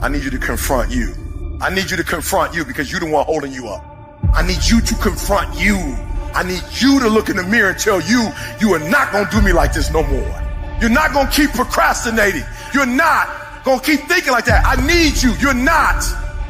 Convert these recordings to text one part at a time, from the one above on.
I need you to confront you. I need you to confront you because you're the one holding you up. I need you to confront you. I need you to look in the mirror and tell you, you are not going to do me like this no more. You're not going to keep procrastinating. You're not going to keep thinking like that. I need you. You're not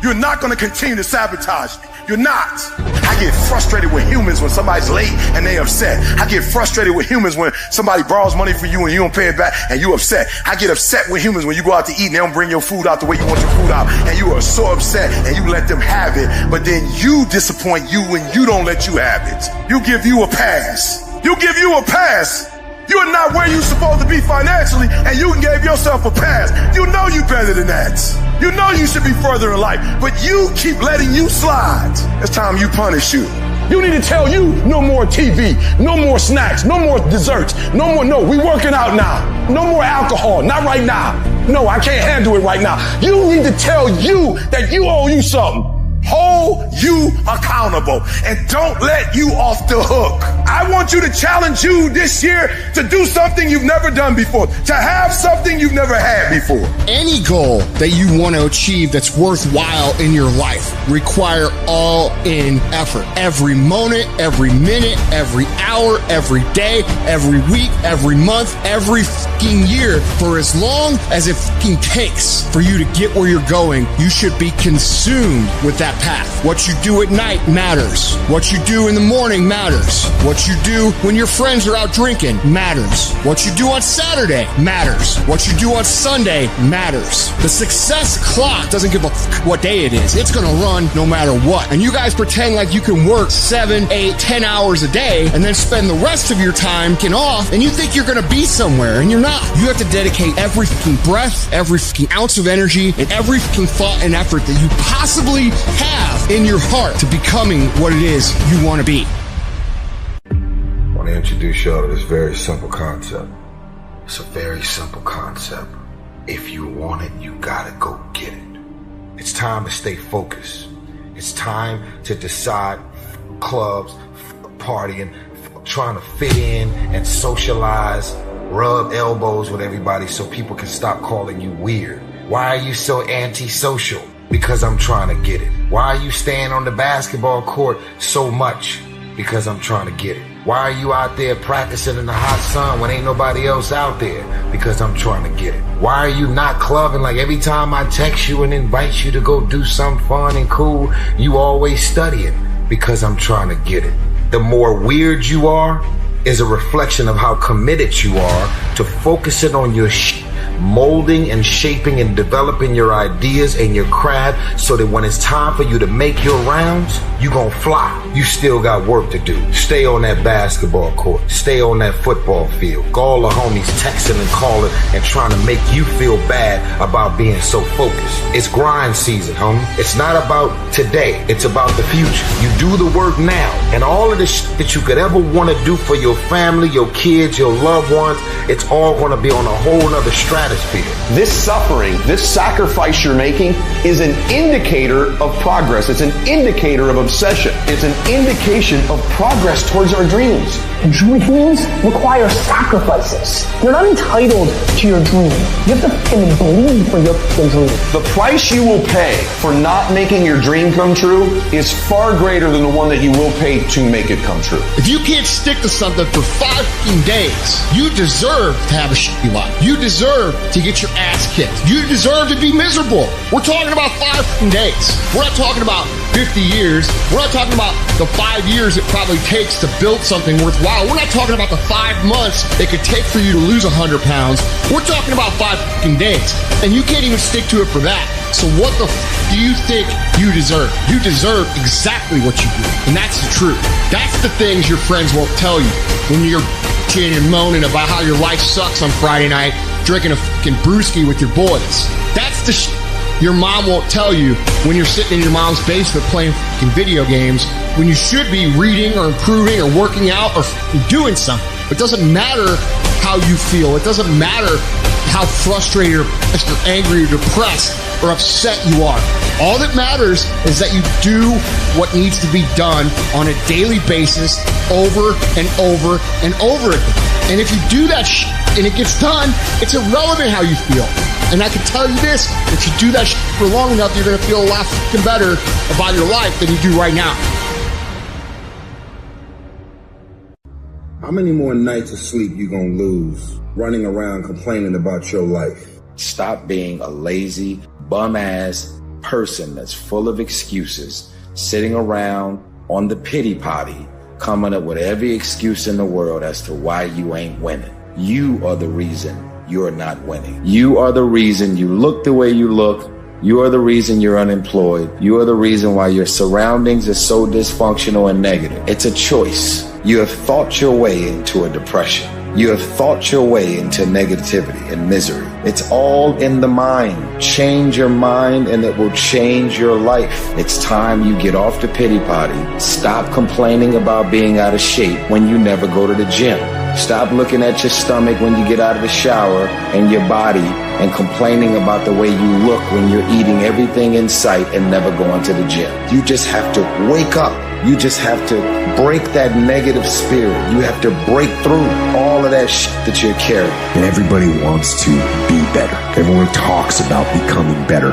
going to continue to sabotage me. You're not. I get frustrated with humans when somebody's late and they upset. I get frustrated with humans when somebody borrows money from you and you don't pay it back and you upset. I get upset with humans when you go out to eat and they don't bring your food out the way you want your food out and you are so upset and you let them have it, but then you disappoint you when you don't let you have it. You give you a pass. You give you a pass. You're not where you're supposed to be financially, and you gave yourself a pass. You know you better than that. You know you should be further in life, but you keep letting you slide. It's time you punish you. You need to tell you no more TV, no more snacks, no more desserts, no, we working out now. No more alcohol, not right now. No, I can't handle it right now. You need to tell you that you owe you something. Hold you accountable and don't let you off the hook. I want you to challenge you this year to do something you've never done before, to have something you've never had before. Any goal that you want to achieve that's worthwhile in your life require all-in effort. Every moment, every minute, every hour, every day, every week, every month, every fucking year. For as long as it fucking takes for you to get where you're going, you should be consumed with that path. What you do at night matters. What you do in the morning matters. What you do when your friends are out drinking matters. What you do on Saturday matters. What you do on Sunday matters. The success clock doesn't give a fuck what day it is. It's gonna run no matter what. And you guys pretend like you can work 7, 8, 10 hours a day and then spend the rest of your time getting off and you think you're gonna be somewhere and you're not. You have to dedicate every fucking breath, every fucking ounce of energy, and every fucking thought and effort that you possibly have in your heart to becoming what it is you want to be. I want to introduce y'all to this very simple concept. It's a very simple concept. If you want it, you gotta go get it. It's time to stay focused. It's time to decide clubs, partying, trying to fit in and socialize, rub elbows with everybody so people can stop calling you weird. Why are you so antisocial? Because I'm trying to get it. Why are you staying on the basketball court so much? Because I'm trying to get it. Why are you out there practicing in the hot sun when ain't nobody else out there? Because I'm trying to get it. Why are you not clubbing? Like every time I text you and invite you to go do something fun and cool, you always studying. Because I'm trying to get it. The more weird you are is a reflection of how committed you are to focusing on your molding and shaping and developing your ideas and your craft so that when it's time for you to make your rounds, you gon' fly. You still got work to do. Stay on that basketball court. Stay on that football field. All the homies texting and calling and trying to make you feel bad about being so focused. It's grind season, homie. It's not about today. It's about the future. You do the work now. And all of the shit that you could ever want to do for your family, your kids, your loved ones, it's all going to be on a whole nother stratosphere. This suffering, this sacrifice you're making is an indicator of progress. It's an indicator of obsession. It's an indication of progress towards our dreams. Dreams require sacrifices. You're not entitled to your dream. You have to fucking bleed for your dream. The price you will pay for not making your dream come true is far greater than the one that you will pay to make it come true. If you can't stick to something for 5 fucking days, you deserve to have a shitty life. You deserve to get your ass kicked. You deserve to be miserable. We're talking about 5 fucking days. We're not talking about 50 years. We're not talking about the 5 years it probably takes to build something worthwhile. We're not talking about the 5 months it could take for you to lose 100 pounds. We're talking about 5 fucking days. And you can't even stick to it for that. So what the do you think you deserve? You deserve exactly what you do. And that's the truth. That's the things your friends won't tell you when you're bitching and moaning about how your life sucks on Friday night, drinking a fucking brewski with your boys. That's the shit your mom won't tell you when you're sitting in your mom's basement playing fucking video games when you should be reading or improving or working out or doing something. It doesn't matter how you feel. It doesn't matter how frustrated or pissed or angry or depressed or upset you are. All that matters is that you do what needs to be done on a daily basis over and over and over again. And if you do that and it gets done, it's irrelevant how you feel. And I can tell you this, if you do that shit for long enough, you're going to feel a lot fucking better about your life than you do right now. How many more nights of sleep you gonna lose running around complaining about your life? Stop being a lazy, bum-ass person that's full of excuses, sitting around on the pity potty, coming up with every excuse in the world as to why you ain't winning. You are the reason you're not winning. You are the reason you look the way you look. You are the reason you're unemployed. You are the reason why your surroundings are so dysfunctional and negative. It's a choice. You have thought your way into a depression. You have thought your way into negativity and misery. It's all in the mind. Change your mind and it will change your life. It's time you get off the pity potty. Stop complaining about being out of shape when you never go to the gym. Stop looking at your stomach when you get out of the shower and your body and complaining about the way you look when you're eating everything in sight and never going to the gym. You just have to wake up. You just have to break that negative spirit. You have to break through all of that shit that you're carrying. And everybody wants to be better. Everyone talks about becoming better.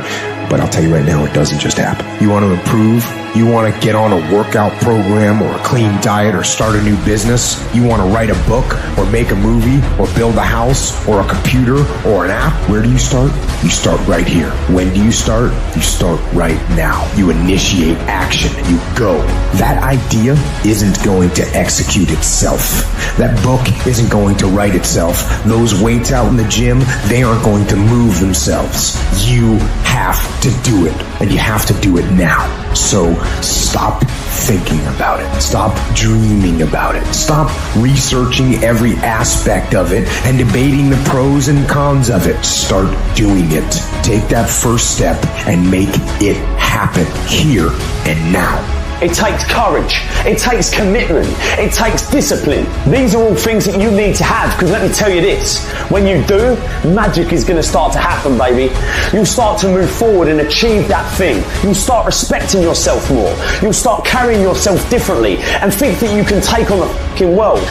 But I'll tell you right now, it doesn't just happen. You want to improve? You want to get on a workout program or a clean diet or start a new business? You want to write a book or make a movie or build a house or a computer or an app? Where do you start? You start right here. When do you start? You start right now. You initiate action. You go. That idea isn't going to execute itself. That book isn't going to write itself. Those weights out in the gym, they aren't going to move themselves. You have to do it, and you have to do it now. So stop thinking about it. Stop dreaming about it. Stop researching every aspect of it and debating the pros and cons of it. Start doing it. Take that first step and make it happen here and now. It takes courage. It takes commitment. It takes discipline. These are all things that you need to have, because let me tell you this, when you do, magic is going to start to happen, baby. You'll start to move forward and achieve that thing. You'll start respecting yourself more. You'll start carrying yourself differently and think that you can take on the fucking world.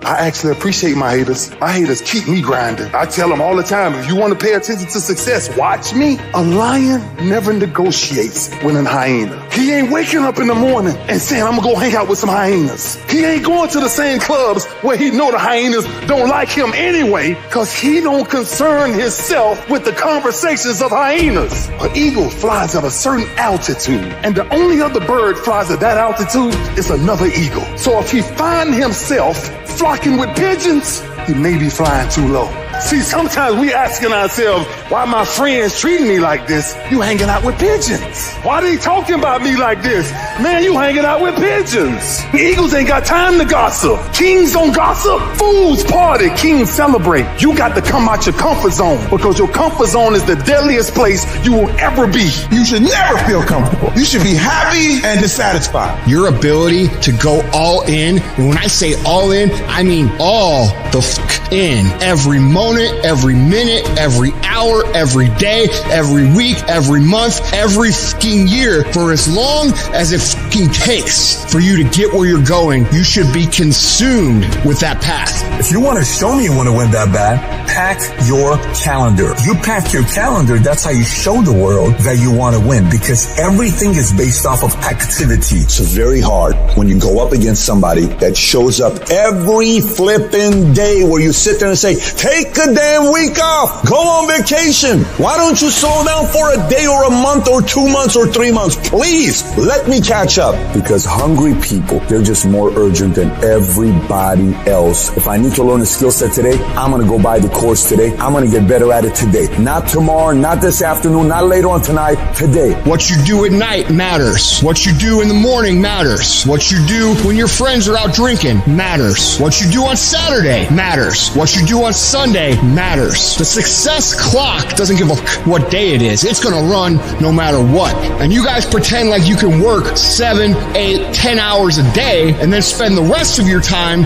I actually appreciate my haters. My haters keep me grinding. I tell them all the time, if you want to pay attention to success, watch me. A lion never negotiates with an hyena. He ain't waking up in the morning and saying, I'm going to go hang out with some hyenas. He ain't going to the same clubs where he know the hyenas don't like him anyway, because he don't concern himself with the conversations of hyenas. An eagle flies at a certain altitude, and the only other bird flies at that altitude is another eagle. So if he find himself flocking with pigeons, he may be flying too low. See, sometimes we asking ourselves, why my friends treating me like this? You hanging out with pigeons. Why they talking about me like this? Man, you hanging out with pigeons. Eagles ain't got time to gossip. Kings don't gossip. Fools party. Kings celebrate. You got to come out your comfort zone, because your comfort zone is the deadliest place you will ever be. You should never feel comfortable. You should be happy and dissatisfied. Your ability to go all in, and when I say all in, I mean all the in. Every moment, every minute, every hour, every day, every week, every month, every fucking year, for as long as it fucking takes for you to get where you're going. You should be consumed with that path. If you want to show me you want to win that bad, pack your calendar. You pack your calendar, that's how you show the world that you want to win, because everything is based off of activity. It's very hard when you go up against somebody that shows up every flipping day, where you sit there and say, take a damn week off, go on vacation. Why don't you slow down for a day or a month or 2 months or 3 months? Please let me catch up. Because hungry people, they're just more urgent than everybody else. If I need to learn a skill set today, I'm going to go buy the course today. I'm going to get better at it today. Not tomorrow, not this afternoon, not later on tonight, today. What you do at night matters. What you do in the morning matters. What you do when your friends are out drinking matters. What you do on Saturday matters. What you do on Sunday matters. The success clock doesn't give a what day it is. It's going to run no matter what. And you guys pretend like you can work 7, 8, 10 hours a day and then spend the rest of your time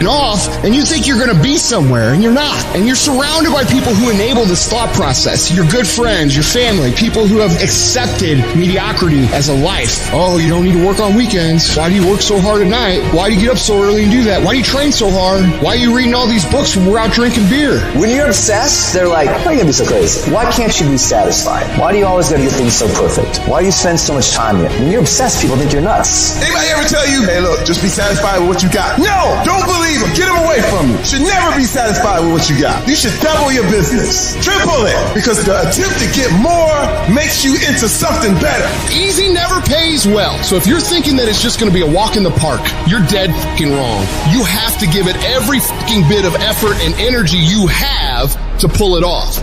off, and you think you're going to be somewhere, and you're not. And you're surrounded by people who enable this thought process. Your good friends, your family, people who have accepted mediocrity as a life. Oh, you don't need to work on weekends. Why do you work so hard at night? Why do you get up so early and do that? Why do you train so hard? Why are you reading all these books when we're out drinking beer? When you're obsessed, they're like, how are you gonna be so crazy? Why can't you be satisfied? Why do you always gotta get things so perfect? Why do you spend so much time in it? When you're obsessed, people think you're nuts. Anybody ever tell you, hey look, just be satisfied with what you got? No, don't believe them. Get them away from you. Should never be satisfied with what you got. You should double your business. Triple it. Because the attempt to get more makes you into something better. Easy never pays well. So if you're thinking that it's just going to be a walk in the park, you're dead fucking wrong. You have to give it every fucking bit of effort and energy you have to pull it off.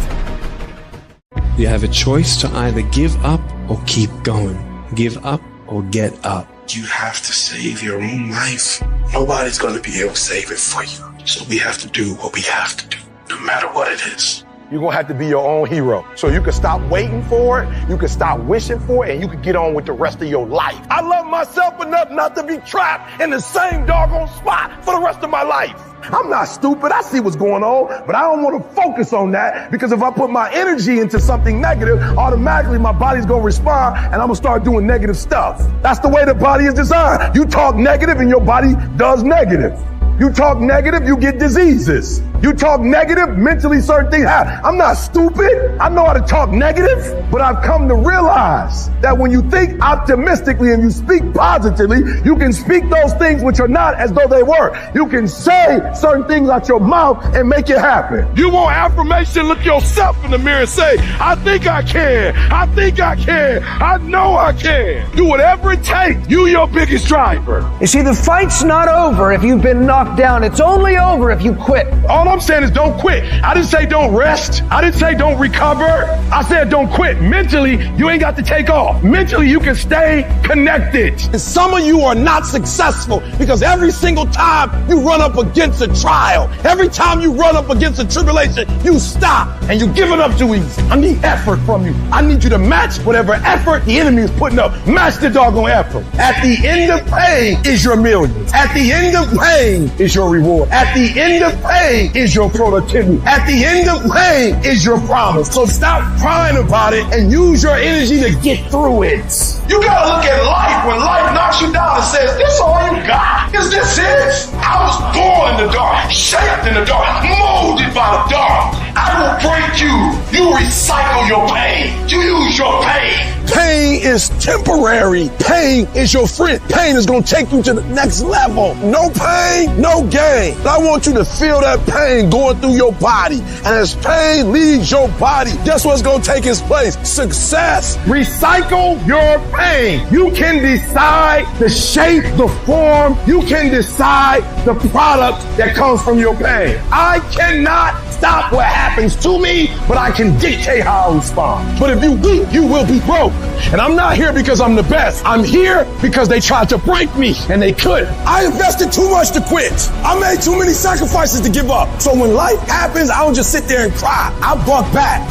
You have a choice to either give up or keep going. Give up or get up. You have to save your own life. Nobody's going to be able to save it for you. So we have to do what we have to do, no matter what it is. You're going to have to be your own hero. So you can stop waiting for it, you can stop wishing for it, and you can get on with the rest of your life. I love myself enough not to be trapped in the same doggone spot for the rest of my life. I'm not stupid. I see what's going on, but I don't want to focus on that, because if I put my energy into something negative, automatically my body's going to respond and I'm going to start doing negative stuff. That's the way the body is designed. You talk negative and your body does negative. You talk negative, you get diseases. You talk negative, mentally certain things happen. I'm not stupid. I know how to talk negative, but I've come to realize that when you think optimistically and you speak positively, you can speak those things which are not as though they were. You can say certain things out your mouth and make it happen. You want affirmation? Look yourself in the mirror and say, I think I can. I think I can. I know I can. Do whatever it takes. You your biggest driver. You see, the fight's not over if you've been knocked down. It's only over if you quit. All I'm saying is don't quit. I didn't say don't rest. I didn't say don't recover. I said don't quit. Mentally, you ain't got to take off. Mentally, you can stay connected. And some of you are not successful because every single time you run up against a trial, every time you run up against a tribulation, you stop and you give it up too easy. I need effort from you. I need you to match whatever effort the enemy is putting up. Match the doggone effort. At the end of pain is your millions. At the end of pain is your reward. At the end of pain is your productivity. At the end of pain is your promise. So stop crying about it and use your energy to get through it. You gotta look at life when life knocks you down and says, this all you got? Is this it? I was born in the dark, shaped in the dark, molded by the dark. I will break you. You recycle your pain. You use your pain. Pain is temporary. Pain is your friend. Pain is going to take you to the next level. No pain, no gain. But I want you to feel that pain going through your body. And as pain leaves your body, guess what's going to take its place? Success. Recycle your pain. You can decide the shape, the form. You can decide the product that comes from your pain. I cannot stop what happens to me, but I can dictate how I respond. But if you weak, you will be broke. And I'm not here because I'm the best. I'm here because they tried to break me and they couldn't. I invested too much to quit. I made too many sacrifices to give up. So when life happens, I don't just sit there and cry. I buck back.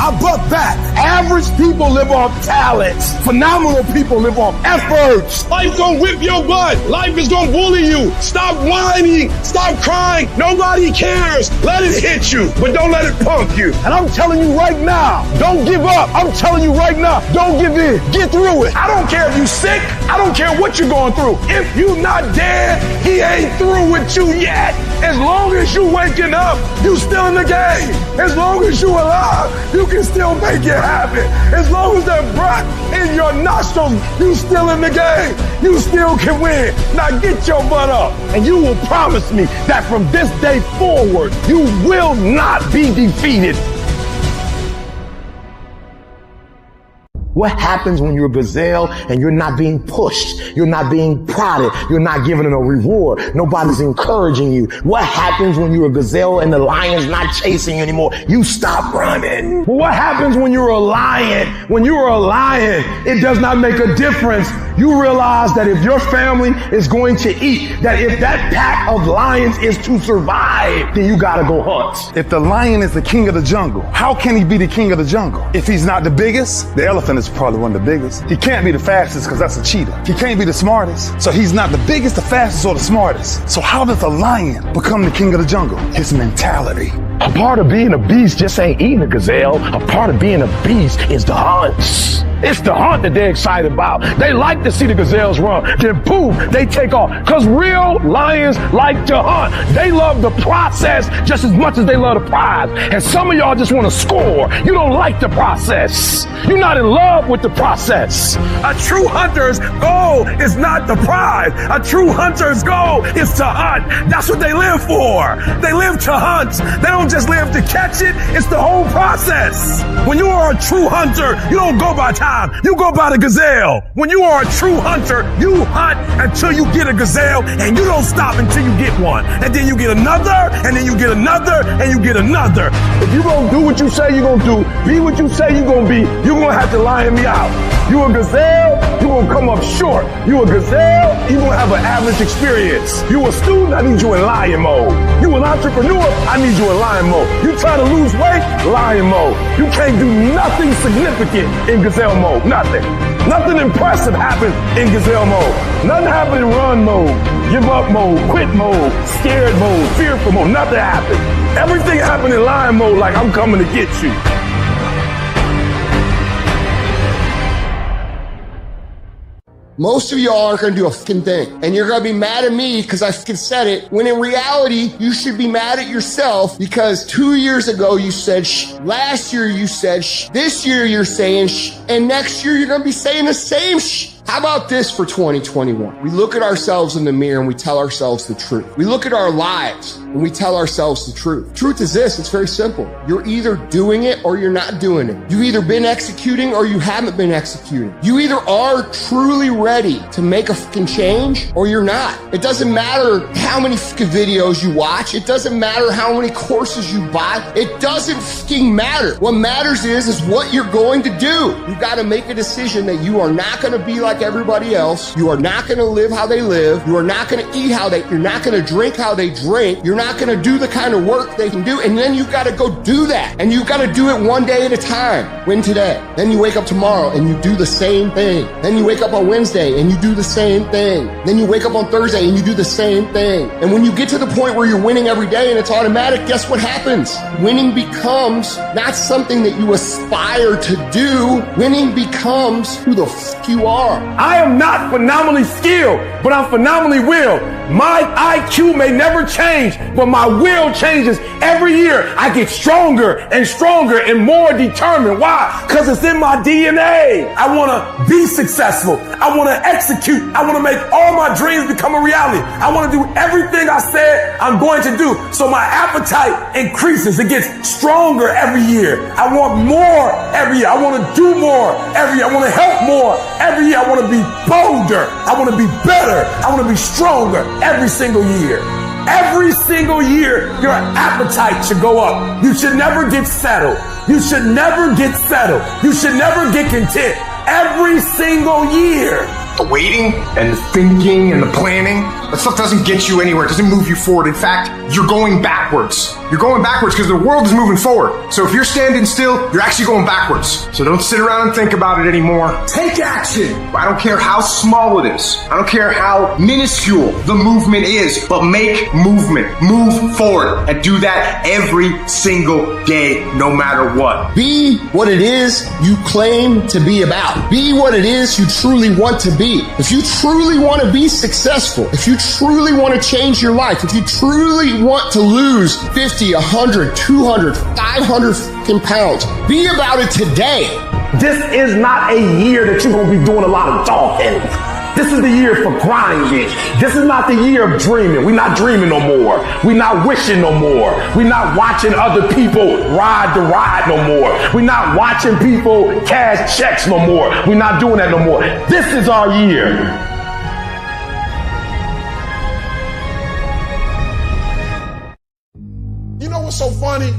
Average people live off talents. Phenomenal people live off efforts. Life's gonna whip your butt. Life is gonna bully you. Stop whining. Stop crying. Nobody cares. Let it hit you, but don't let it punk you. And I'm telling you right now, don't give up. I'm telling you right now, don't give in. Get through it. I don't care if you're sick. I don't care what you're going through. If you're not dead, he ain't through with you yet. As long as you waking up, you still in the game. As long as you alive, you can still make it happen. As long as that breath in your nostrils, you still in the game. You still can win. Now get your butt up, and you will promise me that from this day forward, you will not be defeated. What happens when you're a gazelle and you're not being pushed? You're not being prodded. You're not given a reward. Nobody's encouraging you. What happens when you're a gazelle and the lion's not chasing you anymore? You stop running. But what happens when you're a lion? When you're a lion, it does not make a difference. You realize that if your family is going to eat, that if that pack of lions is to survive, then you gotta go hunt. If the lion is the king of the jungle, how can he be the king of the jungle? If he's not the biggest, the elephant is probably one of the biggest. He can't be the fastest because that's a cheetah. He can't be the smartest, so he's not the biggest, the fastest, or the smartest. So how does a lion become the king of the jungle? His mentality. A part of being a beast just ain't eating a gazelle. A part of being a beast is the hunts. It's the hunt that they're excited about. They like to see the gazelles run. Then boom, they take off. Because real lions like to hunt. They love the process just as much as they love the prize. And some of y'all just want to score. You don't like the process. You're not in love with the process. A true hunter's goal is not the prize. A true hunter's goal is to hunt. That's what they live for. They live to hunt. They don't just live to catch it. It's the whole process. When you are a true hunter, you don't go by time. You go by the gazelle. When you are a true hunter, you hunt until you get a gazelle, and you don't stop until you get one. And then you get another, and then you get another, and you get another. If you're going to do what you say you're going to do, be what you say you're going to be, you're going to have to lion me out. You a gazelle, you're going to come up short. You a gazelle, you're going to have an average experience. You a student, I need you in lion mode. You an entrepreneur, I need you in lion mode. You trying to lose weight, lion mode. You can't do nothing significant in gazelle mode. Nothing. Nothing impressive happens in gazelle mode. Nothing happens in run mode, give up mode, quit mode, scared mode, fearful mode. Nothing happens. Everything happens in lion mode like I'm coming to get you. Most of y'all aren't going to do a fucking thing. And you're going to be mad at me because I fucking said it. When in reality, you should be mad at yourself because 2 years ago you said shh. Last year you said shh. This year you're saying shh. And next year you're going to be saying the same shh. How about this for 2021? We look at ourselves in the mirror and we tell ourselves the truth. We look at our lives and we tell ourselves the truth. Truth is this, it's very simple. You're either doing it or you're not doing it. You've either been executing or you haven't been executing. You either are truly ready to make a fucking change or you're not. It doesn't matter how many fucking videos you watch. It doesn't matter how many courses you buy. It doesn't fucking matter. What matters is what you're going to do. You got to make a decision that you are not going to be like everybody else. You are not going to live how they live. You are not going to eat you're not going to drink how they drink. You're not going to do the kind of work they can do. And then you got to go do that. And you got to do it one day at a time. Win today. Then you wake up tomorrow and you do the same thing. Then you wake up on Wednesday and you do the same thing. Then you wake up on Thursday and you do the same thing. And when you get to the point where you're winning every day and it's automatic, guess what happens? Winning becomes not something that you aspire to do. Winning becomes who the fuck you are. I am not phenomenally skilled, but I'm phenomenally willed. My IQ may never change, but my will changes every year. I get stronger and stronger and more determined. Why? Because it's in my DNA. I want to be successful. I want to execute. I want to make all my dreams become a reality. I want to do everything I said I'm going to do. So my appetite increases. It gets stronger every year. I want more every year. I want to do more every year. I want to help more every year. I want to be bolder. I want to be better. I want to be stronger every single year. Every single year, your appetite should go up. You should never get settled. You should never get settled. You should never get content. Every single year. The waiting and the thinking and the planning, that stuff doesn't get you anywhere. It doesn't move you forward. In fact, you're going backwards. You're going backwards because the world is moving forward. So if you're standing still, you're actually going backwards. So don't sit around and think about it anymore. Take action. I don't care how small it is. I don't care how minuscule the movement is, but make movement. Move forward and do that every single day, no matter what. Be what it is you claim to be about. Be what it is you truly want to be. If you truly want to be successful, if you truly want to change your life, if you truly want to lose 50, 100, 200, 500 fucking pounds, be about it today. This is not a year that you're going to be doing a lot of talking. This is the year for grinding. This is not the year of dreaming. We're not dreaming no more. We're not wishing no more. We're not watching other people ride the ride no more. We're not watching people cash checks no more. We're not doing that no more. This is our year. You know what's so funny?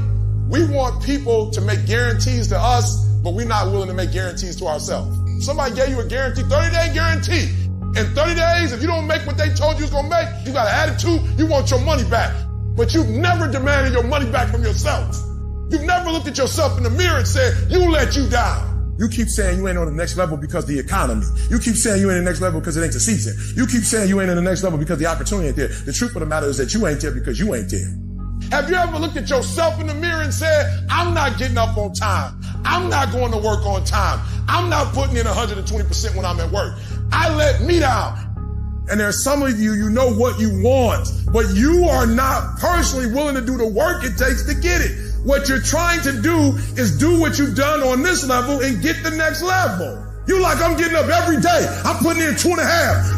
We want people to make guarantees to us, but we're not willing to make guarantees to ourselves. Somebody gave you a guarantee, 30-day guarantee. In 30 days, if you don't make what they told you was gonna make, you got an attitude, you want your money back. But you've never demanded your money back from yourself. You've never looked at yourself in the mirror and said, you let you down. You keep saying you ain't on the next level because of the economy. You keep saying you ain't in the next level because it ain't the season. You keep saying you ain't in the next level because the opportunity ain't there. The truth of the matter is that you ain't there because you ain't there. Have you ever looked at yourself in the mirror and said, I'm not getting up on time. I'm not going to work on time. I'm not putting in 120% when I'm at work. I let me down. And there's some of you, you know what you want, but you are not personally willing to do the work it takes to get it. What you're trying to do is do what you've done on this level and get the next level. You like, I'm getting up every day. I'm putting in 2.5.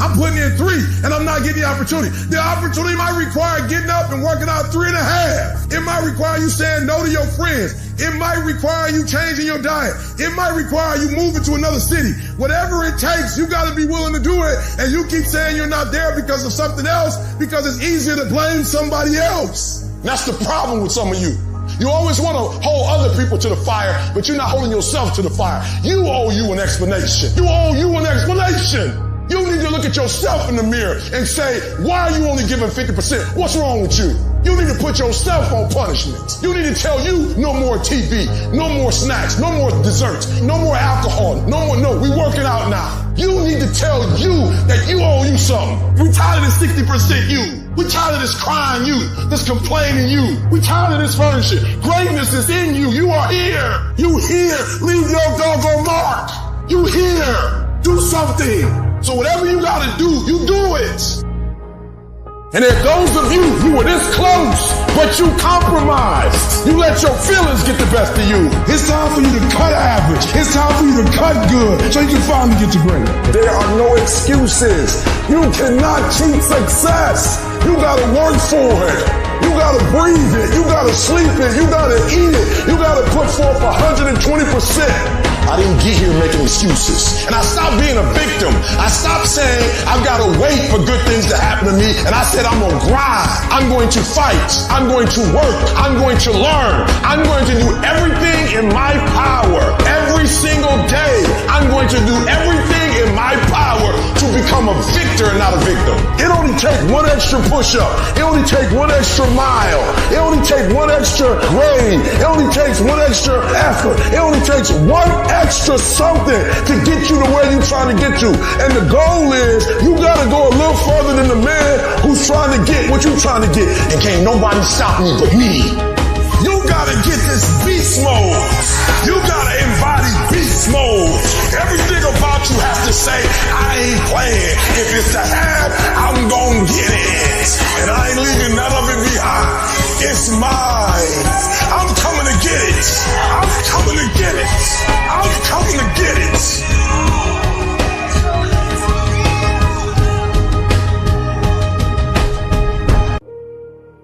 I'm putting in 3, and I'm not getting the opportunity. The opportunity might require getting up and working out 3.5. It might require you saying no to your friends. It might require you changing your diet. It might require you moving to another city. Whatever it takes, you got to be willing to do it. And you keep saying you're not there because of something else, because it's easier to blame somebody else. That's the problem with some of you. You always want to hold other people to the fire, but you're not holding yourself to the fire. You owe you an explanation. You owe you an explanation. You need to look at yourself in the mirror and say, why are you only giving 50%? What's wrong with you? You need to put yourself on punishment. You need to tell you no more TV, no more snacks, no more desserts, no more alcohol, no, we working out now. You need to tell you that you owe you something. We tired of this 60% you. We tired of this crying you, this complaining you. We tired of this furniture. Greatness is in you. You are here. You here. Leave your doggone mark. You here. Do something. So whatever you gotta do, you do it. And if those of you who were this close, but you compromised, you let your feelings get the best of you. It's time for you to cut average. It's time for you to cut good so you can finally get to great. There are no excuses. You cannot cheat success. You gotta work for it. You gotta breathe it. You gotta sleep it. You gotta eat it. You gotta put forth 120%. I didn't get here making excuses. And I stopped being a victim. I stopped saying I've got to wait for good things to happen to me. And I said I'm going to grind. I'm going to fight. I'm going to work. I'm going to learn. I'm going to do everything in my power. Every single day, I'm going to do everything in my power to become a victor and not a victim. It only takes one extra push-up. It only takes one extra mile. It only takes one extra grade. It only takes one extra effort. It only takes one extra something to get you to where you're trying to get to. And the goal is you got to go a little further than the man who's trying to get what you're trying to get. And can't nobody stop me but me. You got to get this beast mode. You got to embody beast mode. Everything about you has to say, I ain't playing. If it's to have, I'm going to get it. And I ain't leaving none of it behind. It's mine. I'm coming to get it. I'm coming to get it. I'm coming to get it.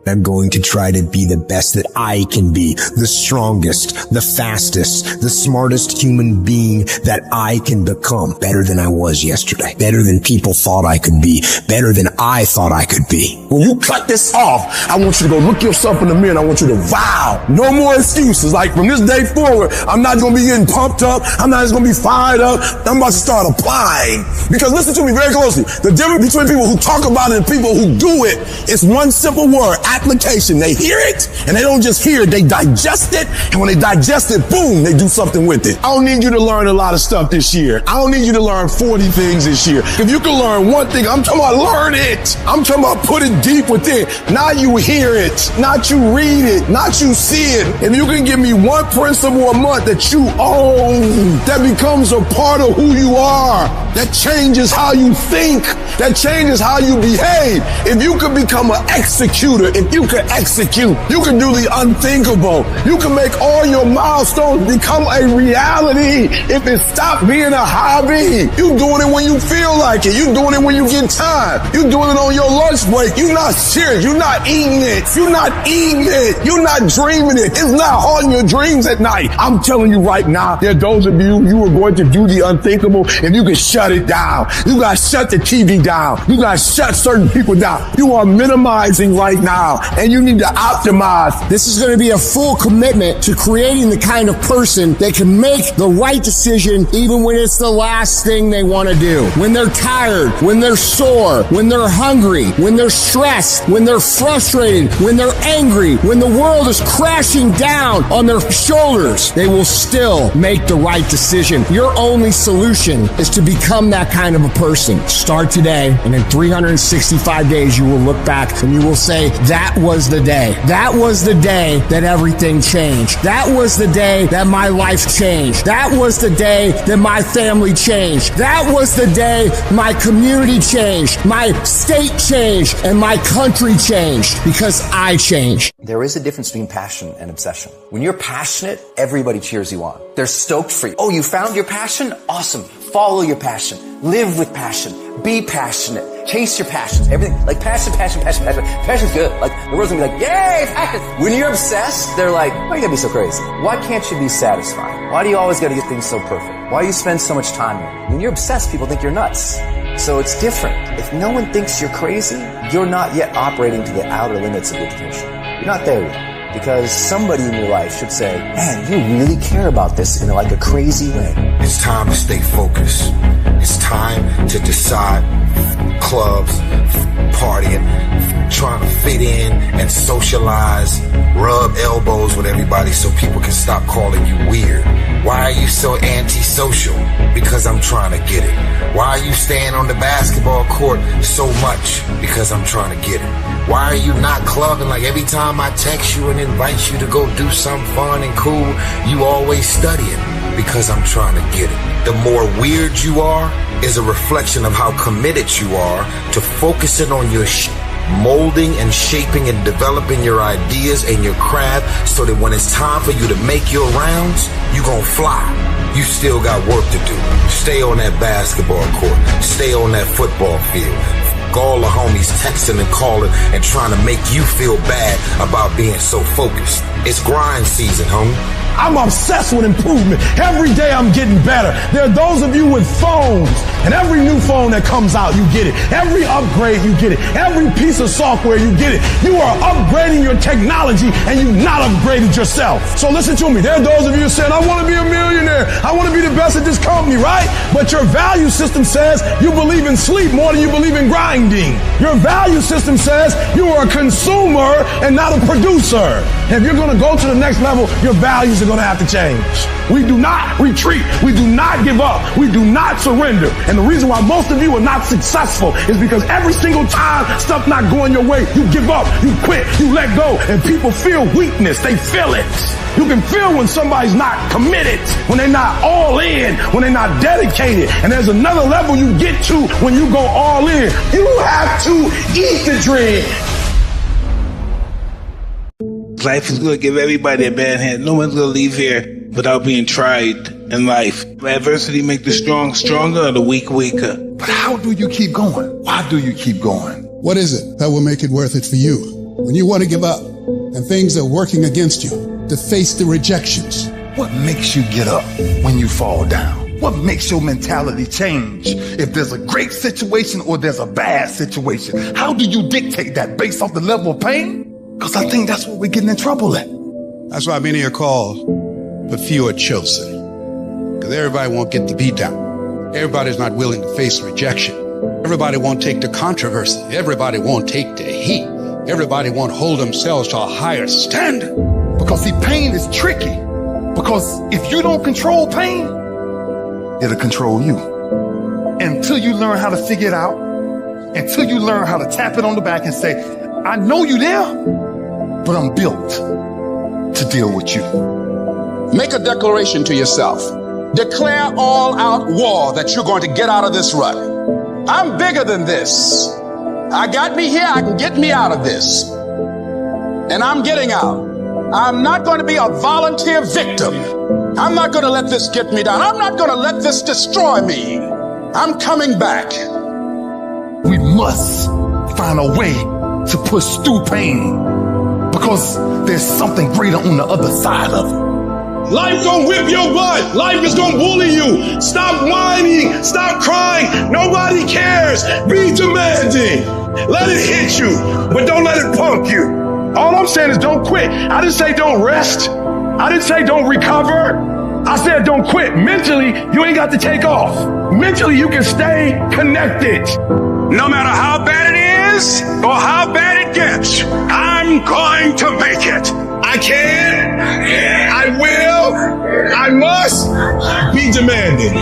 I'm going to try to be the best that I can be, the strongest, the fastest, the smartest human being that I can become. Better than I was yesterday. Better than people thought I could be. Better than I thought I could be. When you cut this off, I want you to go look yourself in the mirror and I want you to vow. No more excuses. Like from this day forward, I'm not going to be getting pumped up. I'm not just going to be fired up. I'm about to start applying. Because listen to me very closely. The difference between people who talk about it and people who do it is one simple word. Application. They hear it and they don't just hear it, they digest it, and when they digest it, boom, they do something with it. I don't need you to learn a lot of stuff this year. I don't need you to learn 40 things this year. If you can learn one thing, I'm talking about learn it. I'm talking about put it deep within. Not you hear it, not you read it, not you see it. If you can give me one principle a month that you own, that becomes a part of who you are, that changes how you think, that changes how you behave. If you could become an executor, if you could execute, you can do the unthinkable. You can make all your milestones become a reality. If it stopped being a hobby, you doing it when you feel like it. You doing it when you get time. You doing it on your lunch break. You're not serious. You're not eating it. You're not eating it. You're not dreaming it. It's not haunting your dreams at night. I'm telling you right now, there are those of you are going to do the unthinkable and you can shut it down. You got to shut the TV down. You got to shut certain people down. You are minimizing right now. And you need to optimize. This is going to be a full commitment to creating the kind of person that can make the right decision even when it's the last thing they want to do. When they're tired, when they're sore, when they're hungry, when they're stressed, when they're frustrated, when they're angry, when the world is crashing down on their shoulders, they will still make the right decision. Your only solution is to become that kind of a person. Start today, and in 365 days, you will look back and you will say, that that was the day. That was the day that everything changed. That was the day that my life changed. That was the day that my family changed. That was the day my community changed, my state changed, and my country changed because I changed. There is a difference between passion and obsession. When you're passionate, everybody cheers you on. They're stoked for you. Oh, you found your passion? Awesome. Follow your passion. Live with passion. Be passionate. Chase your passions. Everything. Like passion. Passion's good. Like the world's gonna be like, yay, passion. When you're obsessed, they're like, why you gotta be so crazy? Why can't you be satisfied? Why do you always gotta get things so perfect? Why do you spend so much time here? When you're obsessed, people think you're nuts. So it's different. If no one thinks you're crazy, you're not yet operating to the outer limits of your potential. You're not there yet. Because somebody in your life should say, man, you really care about this in like a crazy way. It's time to stay focused. It's time to decide clubs, partying, trying to fit in and socialize, rub elbows with everybody so people can stop calling you weird. Why are you so antisocial? Because I'm trying to get it. Why are you staying on the basketball court so much? Because I'm trying to get it. Why are you not clubbing? Like every time I text you and invite you to go do something fun and cool, you always studying. Because I'm trying to get it. The more weird you are is a reflection of how committed you are to focusing on your molding and shaping and developing your ideas and your craft so that when it's time for you to make your rounds, you gonna fly. You still got work to do. Stay on that basketball court. Stay on that football field. All the homies texting and calling and trying to make you feel bad about being so focused. It's grind season, homie. I'm obsessed with improvement. Every day I'm getting better. There are those of you with phones, and every new phone that comes out, you get it. Every upgrade, you get it. Every piece of software, you get it. You are upgrading your technology, and you've not upgraded yourself. So listen to me. There are those of you who said, I want to be a millionaire. I want to be the best at this company, right? But your value system says you believe in sleep more than you believe in grinding. Your value system says you are a consumer and not a producer. If you're going to go to the next level, your values are going to have to change. We do not retreat. We do not give up. We do not surrender. And the reason why most of you are not successful is because every single time stuff not going your way, you give up, you quit, you let go, and people feel weakness. They feel it. You can feel when somebody's not committed, when they're not all in, when they're not dedicated. And there's another level you get to when you go all in. You have to eat the dream. Life is going to give everybody a bad hand. No one's going to leave here without being tried in life. Adversity make the strong stronger or the weak weaker. But how do you keep going? Why do you keep going? What is it that will make it worth it for you? When you want to give up and things are working against you, to face the rejections. What makes you get up when you fall down? What makes your mentality change if there's a great situation or there's a bad situation? How do you dictate that based off the level of pain? Because I think that's what we're getting in trouble at. That's why many are called, but few are chosen. Because everybody won't get the beat down. Everybody's not willing to face rejection. Everybody won't take the controversy. Everybody won't take the heat. Everybody won't hold themselves to a higher standard. Because see, pain is tricky. Because if you don't control pain, it'll control you. Until you learn how to figure it out, until you learn how to tap it on the back and say, I know you there, but I'm built to deal with you. Make a declaration to yourself. Declare all out war that you're going to get out of this rut. I'm bigger than this. I got me here, I can get me out of this. And I'm getting out. I'm not going to be a volunteer victim. I'm not going to let this get me down. I'm not going to let this destroy me. I'm coming back. We must find a way to push through pain because there's something greater on the other side of it. Life gonna whip your butt. Life is gonna bully you. Stop whining. Stop crying. Nobody cares. Be demanding. Let it hit you, but don't let it punk you. All I'm saying is don't quit. I didn't say don't rest. I didn't say don't recover. I said don't quit. Mentally, you ain't got to take off. Mentally, you can stay connected. No matter how bad it is or how bad it gets, I'm going to make it. I can, I will, I must be demanding.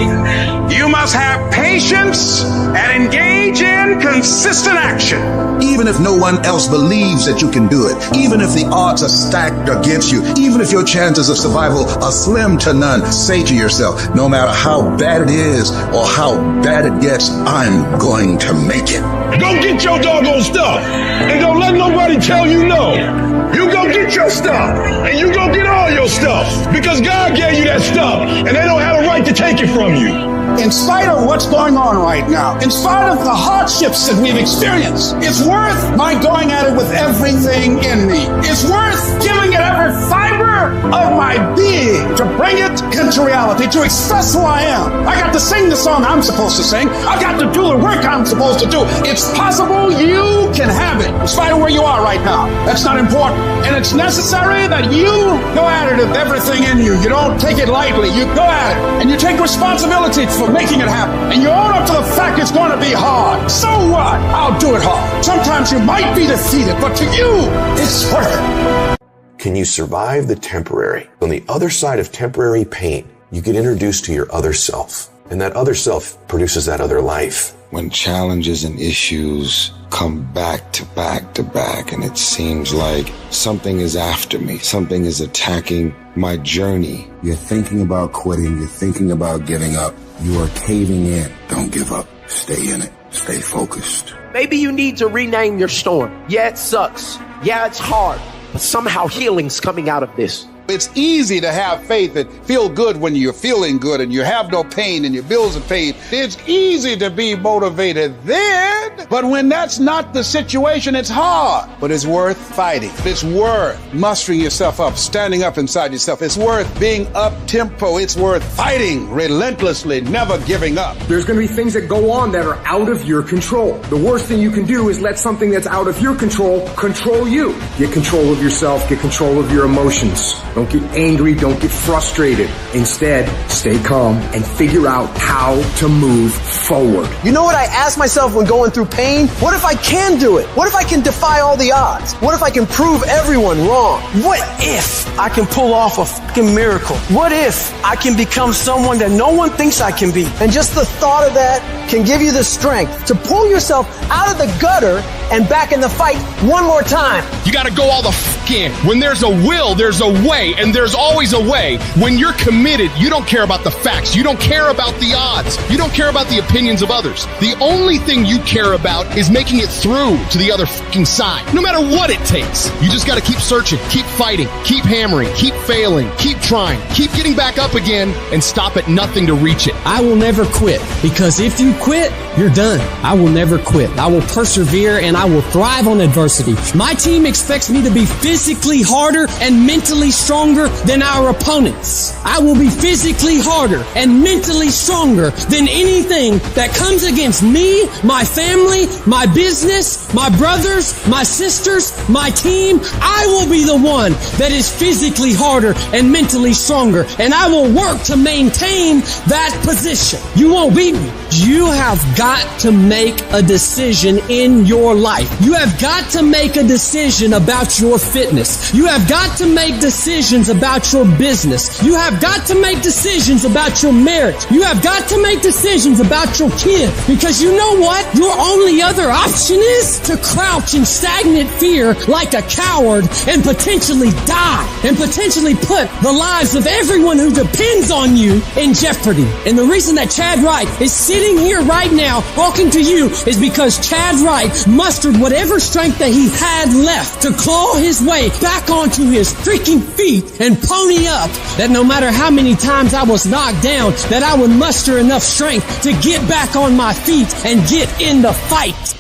You must have patience and engage in consistent action. Even if no one else believes that you can do it, even if the odds are stacked against you, even if your chances of survival are slim to none, say to yourself, no matter how bad it is or how bad it gets, I'm going to make it. Go get your doggone stuff and don't let nobody tell you no. You go get your stuff and you go get all your stuff because God gave you that stuff and they don't have a right to take it from you. In spite of what's going on right now, in spite of the hardships that we've experienced, it's worth my going at it with everything in me. It's worth giving it every fiber of my being to bring it into reality, to express who I am. I got to sing the song I'm supposed to sing. I got to do the work I'm supposed to do. It's possible you can have it, in spite of where you are right now. That's not important. And it's necessary that you go at it with everything in you. You don't take it lightly. You go at it and you take responsibility for making it happen. And you own up to the fact it's going to be hard. So what? I'll do it hard. Sometimes you might be defeated, but to you, it's worth it. Can you survive the temporary? On the other side of temporary pain, you get introduced to your other self. And that other self produces that other life. When challenges and issues come back to back to back, and it seems like something is after me, something is attacking my journey. You're thinking about quitting, you're thinking about giving up, you are caving in. Don't give up. Stay in it. Stay focused. Maybe you need to rename your storm. Yeah, it sucks. Yeah, it's hard. But somehow healing's coming out of this. It's easy to have faith and feel good when you're feeling good and you have no pain and your bills are paid. It's easy to be motivated then, but when that's not the situation, it's hard. But it's worth fighting. It's worth mustering yourself up, standing up inside yourself. It's worth being up-tempo. It's worth fighting relentlessly, never giving up. There's going to be things that go on that are out of your control. The worst thing you can do is let something that's out of your control you. Get control of yourself. Get control of your emotions. Don't get angry. Don't get frustrated. Instead, stay calm and figure out how to move forward. You know what I ask myself when going through pain? What if I can do it? What if I can defy all the odds? What if I can prove everyone wrong? What if I can pull off a fucking miracle? What if I can become someone that no one thinks I can be? And just the thought of that can give you the strength to pull yourself out of the gutter and back in the fight one more time. You got to go all the fuck in. When there's a will, there's a way, and there's always a way. When you're committed, you don't care about the facts. You don't care about the odds. You don't care about the opinions of others. The only thing you care about is making it through to the other fucking side. No matter what it takes. You just got to keep searching, keep fighting, keep hammering, keep failing, keep trying, keep getting back up again, and stop at nothing to reach it. I will never quit, because if you quit, you're done. I will never quit. I will persevere and I will thrive on adversity. My team expects me to be physically harder and mentally stronger than our opponents. I will be physically harder and mentally stronger than anything that comes against me, my family, my business, my brothers, my sisters, my team. I will be the one that is physically harder and mentally stronger, and I will work to maintain that position. You won't beat me. You have got to make a decision in your life. You have got to make a decision about your fitness. You have got to make decisions about your business. You have got to make decisions about your marriage. You have got to make decisions about your kids. Because you know what? Your only other option is to crouch in stagnant fear like a coward and potentially die and potentially put the lives of everyone who depends on you in jeopardy. And the reason that Chad Wright is sitting here right now talking to you is because Chad Wright mustered whatever strength that he had left to claw his way back onto his freaking feet and pony up, that no matter how many times I was knocked down, that I would muster enough strength to get back on my feet and get in the fight.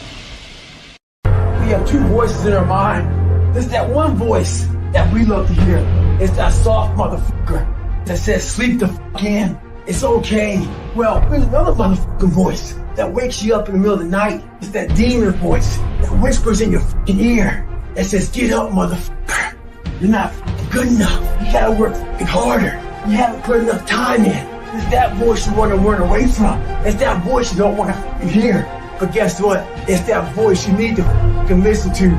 We have two voices in our mind. There's that one voice that we love to hear. It's that soft motherfucker that says, sleep the fuck in. It's okay. Well, there's another motherfucking voice that wakes you up in the middle of the night. It's that demon voice that whispers in your fucking ear that says, get up, motherfucker. You're not fucking good enough. You gotta work fucking harder. You haven't put enough time in. It's that voice you want to run away from. It's that voice you don't want to fucking hear. But guess what? It's that voice you need to fucking listen to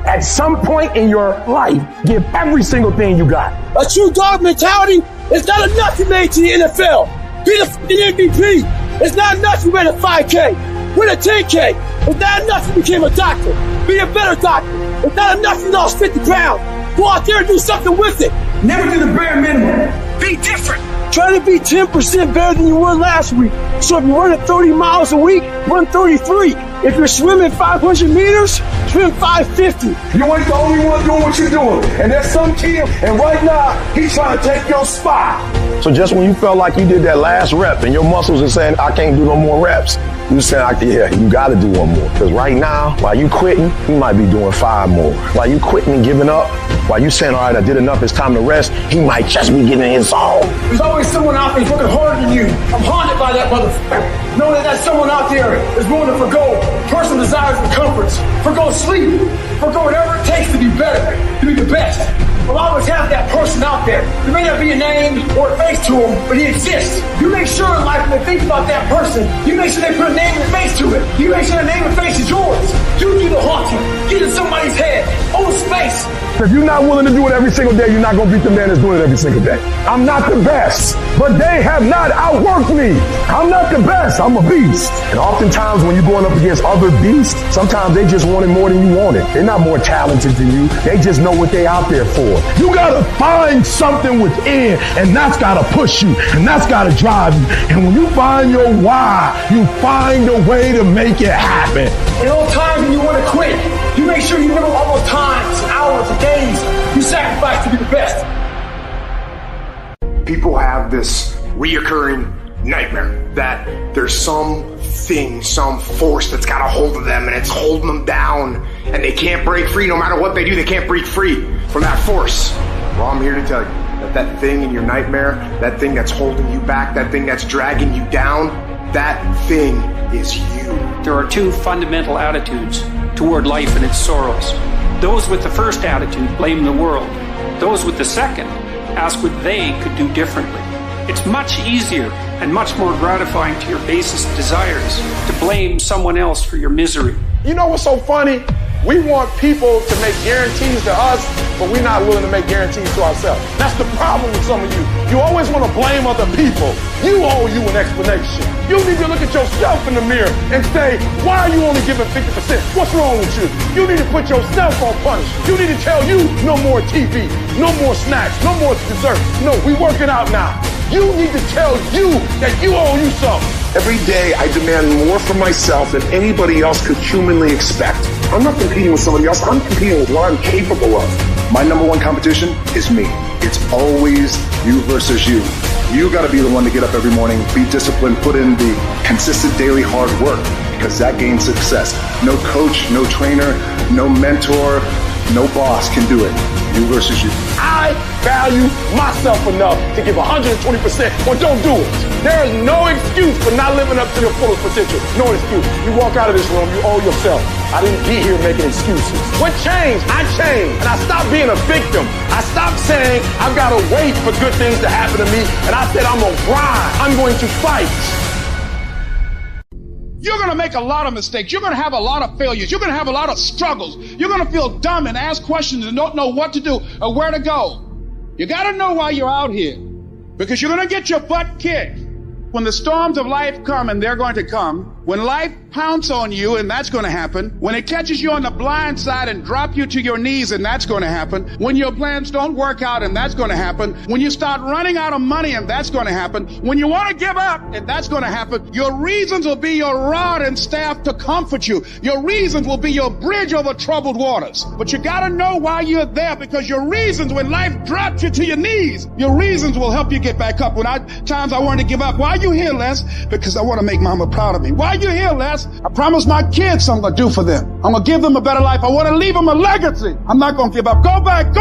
At some point in your life, give every single thing you got. A true dog mentality is not enough to make it to the NFL. Be the f***ing MVP. It's not enough to win a 5K. Win a 10K. It's not enough to become a doctor. Be a better doctor. It's not enough to lost 50 pounds. Go out there and do something with it. Never do the bare minimum. Be different. Try to be 10% better than you were last week. So if you're running 30 miles a week, run 33. If you're swimming 500 meters, swim 550. You ain't the only one doing what you're doing. And there's some kid, and right now, he's trying to take your spot. So just when you felt like you did that last rep and your muscles are saying, I can't do no more reps, you saying, yeah, you got to do one more. Because right now, while you quitting, you might be doing 5 more. While you quitting and giving up, while you saying, all right, I did enough, it's time to rest, he might just be getting in his zone. There's always someone out there who's working harder than you. I'm haunted by that motherfucker. Knowing that someone out there is willing to forgo personal desires and comforts, forgo sleep, forgo whatever it takes to be better, to be the best. We'll always have that person out there. There may not be a name or a face to him, but he exists. You make sure in life when they think about that person, you make sure they put a name and face to it. You make sure the name and face is yours. You do the haunting. Get in somebody's head. Own space. If you're not willing to do it every single day, you're not going to beat the man that's doing it every single day. I'm not the best, but they have not outworked me. I'm not the best. I'm a beast. And oftentimes when you're going up against other beasts, sometimes they just want it more than you want it. They're not more talented than you. They just know what they're out there for. You got to find something within, and that's got to push you, and that's got to drive you. And when you find your why, you find a way to make it happen. In all times when you want to quit, you make sure you remember all those times, hours, and days you sacrificed to be the best. People have this reoccurring nightmare that there's something, some force that's got a hold of them and it's holding them down and they can't break free. No matter what they do, they can't break free from that force. Well, I'm here to tell you that that thing in your nightmare, that thing that's holding you back, that thing that's dragging you down, that thing is you. There are 2 fundamental attitudes toward life and its sorrows. Those with the first attitude blame the world. Those with the second ask what they could do differently. It's much easier and much more gratifying to your basest desires to blame someone else for your misery. You know what's so funny? We want people to make guarantees to us, but we're not willing to make guarantees to ourselves. That's the problem with some of you. You always want to blame other people. You owe you an explanation. You need to look at yourself in the mirror and say, why are you only giving 50%? What's wrong with you? You need to put yourself on punishment. You need to tell you no more TV, no more snacks, no more dessert. No, we working out now. You need to tell you that you owe you something. Every day I demand more from myself than anybody else could humanly expect. I'm not competing with somebody else. I'm competing with what I'm capable of. My number one competition is me. It's always you versus you. You got to be the one to get up every morning, be disciplined, put in the consistent daily hard work, because that gains success. No coach, no trainer, no mentor, no boss can do it. You versus you. I value myself enough to give 120% or don't do it. There is no excuse for not living up to your fullest potential. No excuse. You walk out of this room, you owe yourself. I didn't get here making excuses. What changed? I changed. And I stopped being a victim. I stopped saying I've got to wait for good things to happen to me. And I said I'm going to grind. I'm going to fight. You're going to make a lot of mistakes. You're going to have a lot of failures. You're going to have a lot of struggles. You're going to feel dumb and ask questions and don't know what to do or where to go. You got to know why you're out here, because you're going to get your butt kicked. When the storms of life come, and they're going to come, when life pounces on you, and that's going to happen, when it catches you on the blind side and drop you to your knees, and that's going to happen, when your plans don't work out, and that's going to happen, when you start running out of money, and that's going to happen, when you want to give up, and that's going to happen, your reasons will be your rod and staff to comfort you. Your reasons will be your bridge over troubled waters. But you got to know why you're there, because your reasons, when life drops you to your knees, your reasons will help you get back up. When times I wanted to give up, why are you here, Les? Because I want to make mama proud of me. Why are you here, Les? I promised my kids something to do for them. I'm going to give them a better life. I want to leave them a legacy. I'm not going to give up. Go back,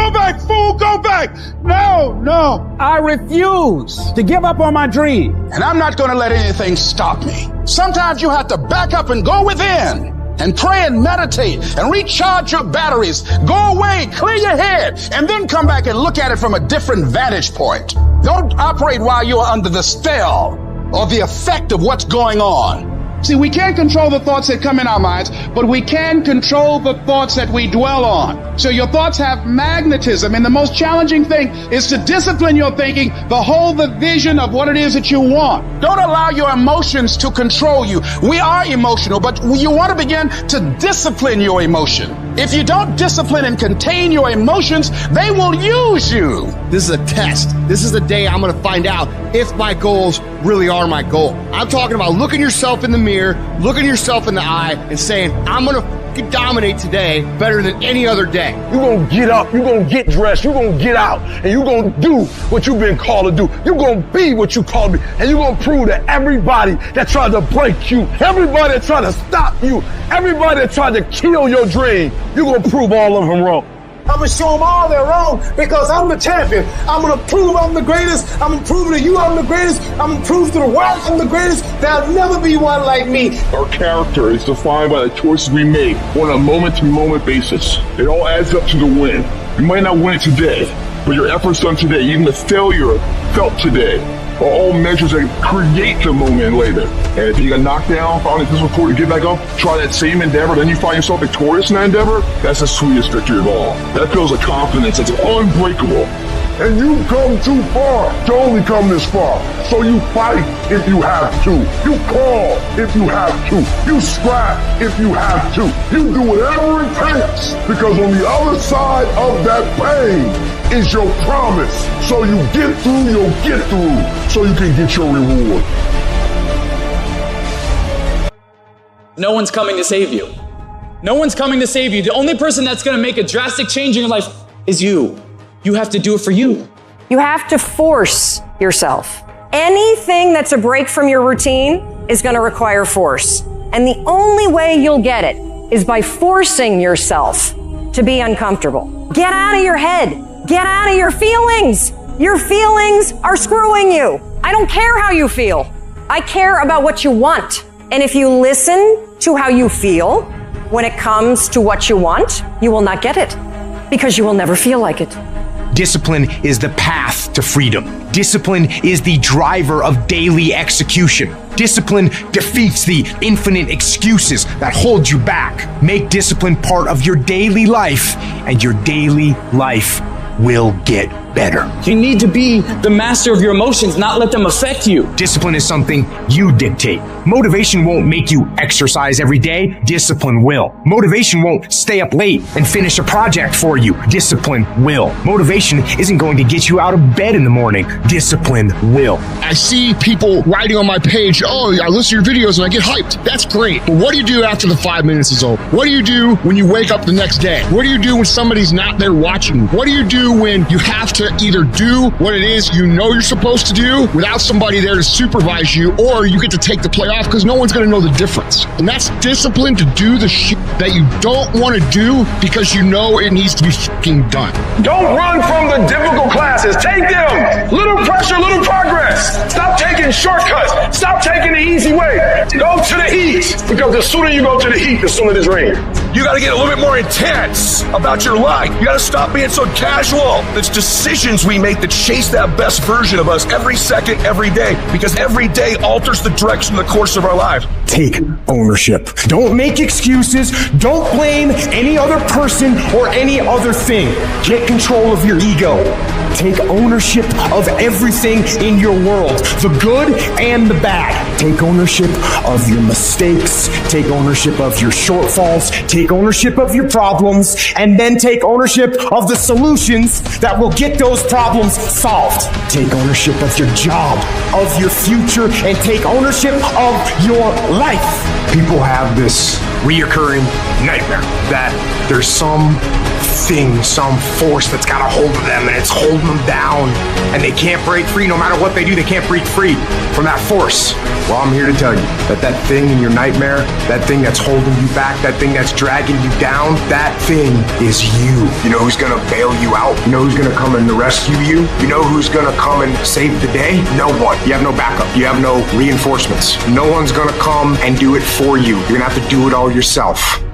fool, go back. No. I refuse to give up on my dream. And I'm not going to let anything stop me. Sometimes you have to back up and go within and pray and meditate and recharge your batteries. Go away, clear your head, and then come back and look at it from a different vantage point. Don't operate while you're under the spell or the effect of what's going on. See, we can't control the thoughts that come in our minds, but we can control the thoughts that we dwell on. So your thoughts have magnetism, and the most challenging thing is to discipline your thinking, hold the vision of what it is that you want. Don't allow your emotions to control you. We are emotional, but you want to begin to discipline your emotion. If you don't discipline and contain your emotions, they will use you. This is a test. This is the day I'm going to find out if my goals really are my goal. I'm talking about looking yourself in the mirror, looking yourself in the eye, and saying, I'm going to dominate today better than any other day. You're going to get up, you're going to get dressed, you're going to get out, and you're going to do what you've been called to do. You're going to be what you called to be, and you're going to prove to everybody that tried to break you, everybody that tried to stop you, everybody that tried to kill your dream, you're going to prove all of them wrong. I'm going to show them all they're wrong because I'm the champion. I'm going to prove I'm the greatest. I'm going to prove to you I'm the greatest. I'm going to prove to the world I'm the greatest. There'll never be one like me. Our character is defined by the choices we make on a moment-to-moment basis. It all adds up to the win. You might not win it today, but your efforts done today, even the failure felt today, are all measures that create the moment later. And if you get knocked down, finally disappointed, get back up, try that same endeavor, then you find yourself victorious in that endeavor, that's the sweetest victory of all. That feels a confidence that's unbreakable. And you've come too far to only come this far. So you fight if you have to. You crawl if you have to. You scrap if you have to. You do whatever it takes, because on the other side of that pain is your promise. So you get through, you'll get through, so you can get your reward. No one's coming to save you. No one's coming to save you. The only person that's going to make a drastic change in your life is you. You have to do it for you. You have to force yourself. Anything that's a break from your routine is going to require force. And the only way you'll get it is by forcing yourself to be uncomfortable. Get out of your head. Get out of your feelings. Your feelings are screwing you. I don't care how you feel. I care about what you want. And if you listen to how you feel when it comes to what you want, you will not get it because you will never feel like it. Discipline is the path to freedom. Discipline is the driver of daily execution. Discipline defeats the infinite excuses that hold you back. Make discipline part of your daily life, and your daily life will get better. You need to be the master of your emotions, not let them affect you. Discipline is something you dictate. Motivation won't make you exercise every day. Discipline will. Motivation won't stay up late and finish a project for you. Discipline will. Motivation isn't going to get you out of bed in the morning. Discipline will. I see people writing on my page, oh, I listen to your videos and I get hyped. That's great. But what do you do after the 5 minutes is over? What do you do when you wake up the next day? What do you do when somebody's not there watching you? What do you do when you have to either do what it is you know you're supposed to do without somebody there to supervise you, or you get to take the play off because no one's going to know the difference? And that's discipline, to do the shit that you don't want to do because you know it needs to be fucking done. Don't run from the difficult classes. Take them. Little pressure, little progress. Stop taking shortcuts. Stop taking the easy way. Go to the heat, because the sooner you go to the heat, the sooner there's rain. You got to get a little bit more intense about your life. You got to stop being so casual. It's decisions we make that chase that best version of us every second, every day, because every day alters the direction, the course of our lives. Take ownership. Don't make excuses. Don't blame any other person or any other thing. Get control of your ego. Take ownership of everything in your world, the good and the bad. Take ownership of your mistakes. Take ownership of your shortfalls. Take ownership of your problems, and then take ownership of the solutions that will get those problems solved. Take ownership of your job, of your future, and take ownership of your life. People have this reoccurring nightmare that there's some force that's got a hold of them and it's holding them down and they can't break free. No matter what they do, they can't break free from that force. Well, I'm here to tell you that that thing in your nightmare, that thing that's holding you back, that thing that's dragging you down, that thing is you. You know who's gonna bail you out? You know who's gonna come and rescue you? You know who's gonna come and save the day? No one. You have no backup. You have no reinforcements. No one's gonna come and do it for you. You're gonna have to do it all yourself.